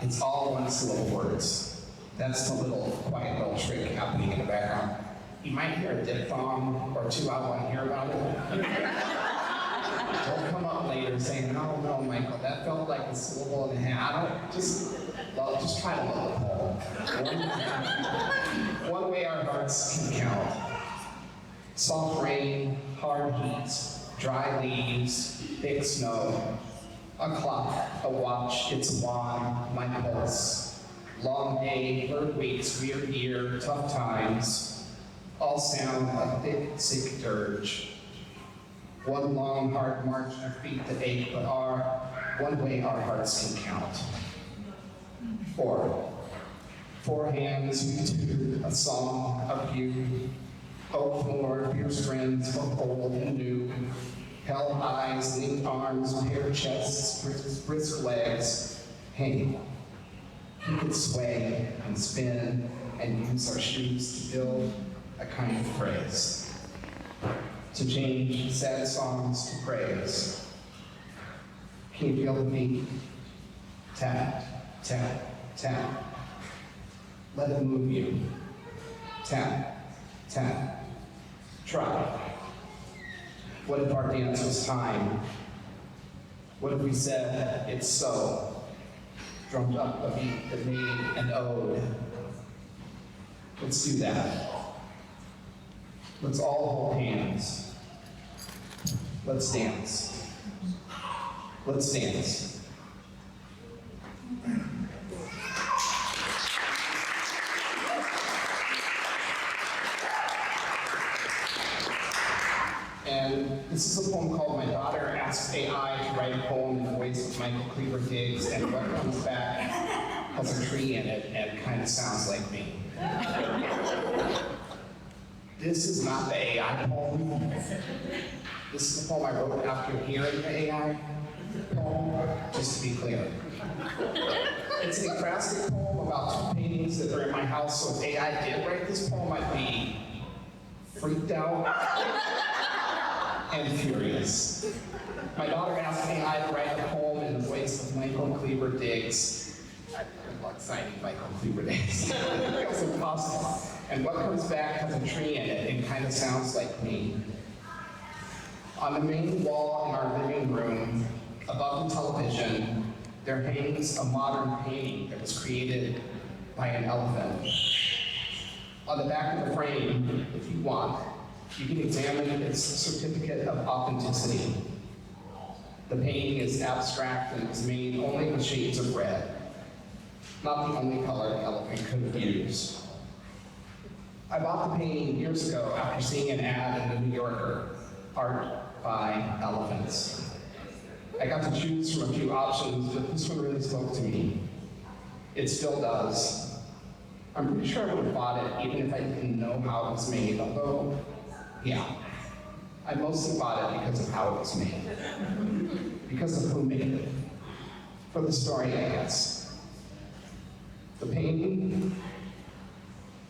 It's all one syllable words. That's the quiet little trick happening in the background. You might hear a diphthong or two. I want to hear about it. Don't come up later saying, "No, Michael, that felt like a syllable and a half." I don't just try to love the poem. One way our hearts can count: soft rain, hard heat, dry leaves, thick snow. A clock, a watch, its wand, my pulse. Long day, blurred weeks, weird year, tough times. All sound a thick, sick dirge. One long, hard march of feet that ache, but one way our hearts can count. Four hands, we two, a song, a view. Hope for, fierce friends, both old and new. Held eyes, linked arms, paired chests, brisk legs. Hey, he could sway and spin and use our shoes to build a kind of phrase. To change sad songs to praise. Can you feel the beat? Tap, tap, tap. Let it move you. Tap, tap. Try. What if our dance was time? What if we said it's so? Drummed up a beat that made an ode. Let's do that. Let's all hold hands. Let's dance. Let's dance. And this is a poem called My Daughter Asks AI to Write a Poem in the Voice of Michael Kleber-Diggs, and what comes back has a tree in it and kind of sounds like me. This is not the AI poem. This is the poem I wrote after hearing the AI poem, just to be clear. It's an ekphrastic poem about two paintings that are in my house, so if AI did write this poem, I'd be freaked out and furious. My daughter asked AI to write a poem in the voice of Michael Kleber-Diggs. Good luck signing Michael Kleber-Diggs. It was impossible. And what comes back has a tree in it and kind of sounds like me. On the main wall in our living room, above the television, there hangs a modern painting that was created by an elephant. On the back of the frame, if you want, you can examine its certificate of authenticity. The painting is abstract and was made only with shades of red, not the only color an elephant could have used. I bought the painting years ago after seeing an ad in the New Yorker, art by elephants. I got to choose from a few options, but this one really spoke to me. It still does. I'm pretty sure I would have bought it even if I didn't know how it was made, although, yeah, I mostly bought it because of how it was made. Because of who made it. For the story, I guess. The painting,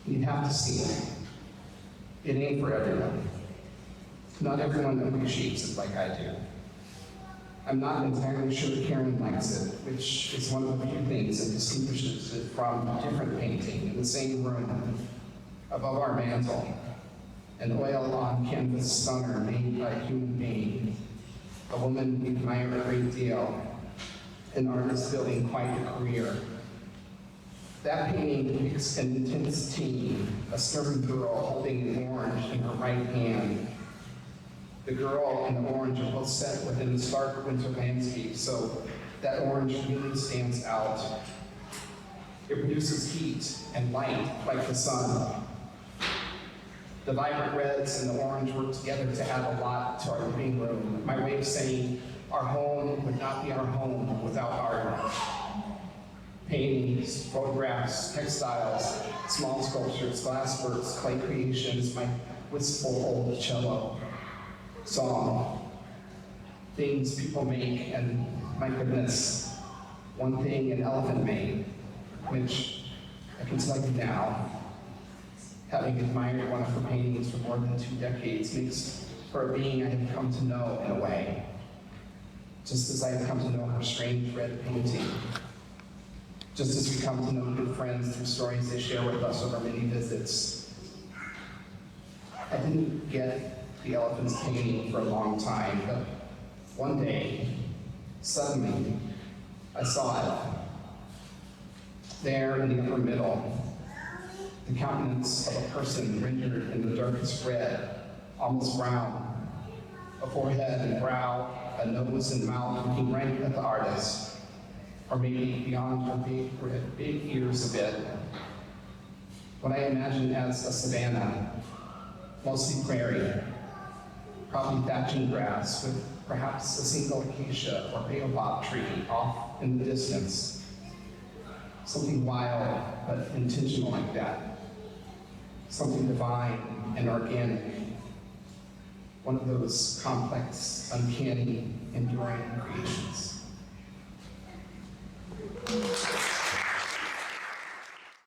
you'd have to see it. It ain't for everyone. Not everyone appreciates it like I do. I'm not entirely sure Karen likes it, which is one of the few things that distinguishes it from a different painting in the same room, above our mantle. An oil-on canvas stunner made by a human being, a woman we admire a great deal, an artist building quite a career. That painting depicts an intense teen, a stubborn girl holding an orange in her right hand. The girl and the orange are both set within the stark winter landscape, so that orange really stands out. It produces heat and light like the sun. The vibrant reds and the orange work together to add a lot to our living room. My way of saying our home would not be our home without art. Paintings, photographs, textiles, small sculptures, glassworks, clay creations, my wistful old cello, song, things people make, and my goodness, one thing an elephant made, which I can tell you now, having admired one of her paintings for more than 2 decades, makes her a being I have come to know in a way, just as I have come to know her strange red painting. just as we come to know good friends through stories they share with us over many visits. I didn't get the elephant's painting for a long time, but one day, suddenly, I saw it. There in the upper middle, the countenance of a person rendered in the darkest red, almost brown, a forehead and brow, a nose and mouth looking right at the artist, or maybe beyond her big ears a bit. What I imagine as a savanna, mostly prairie, probably thatching grass with perhaps a single acacia or baobab tree off in the distance. Something wild but intentional like that. Something divine and organic. One of those complex, uncanny, enduring creations.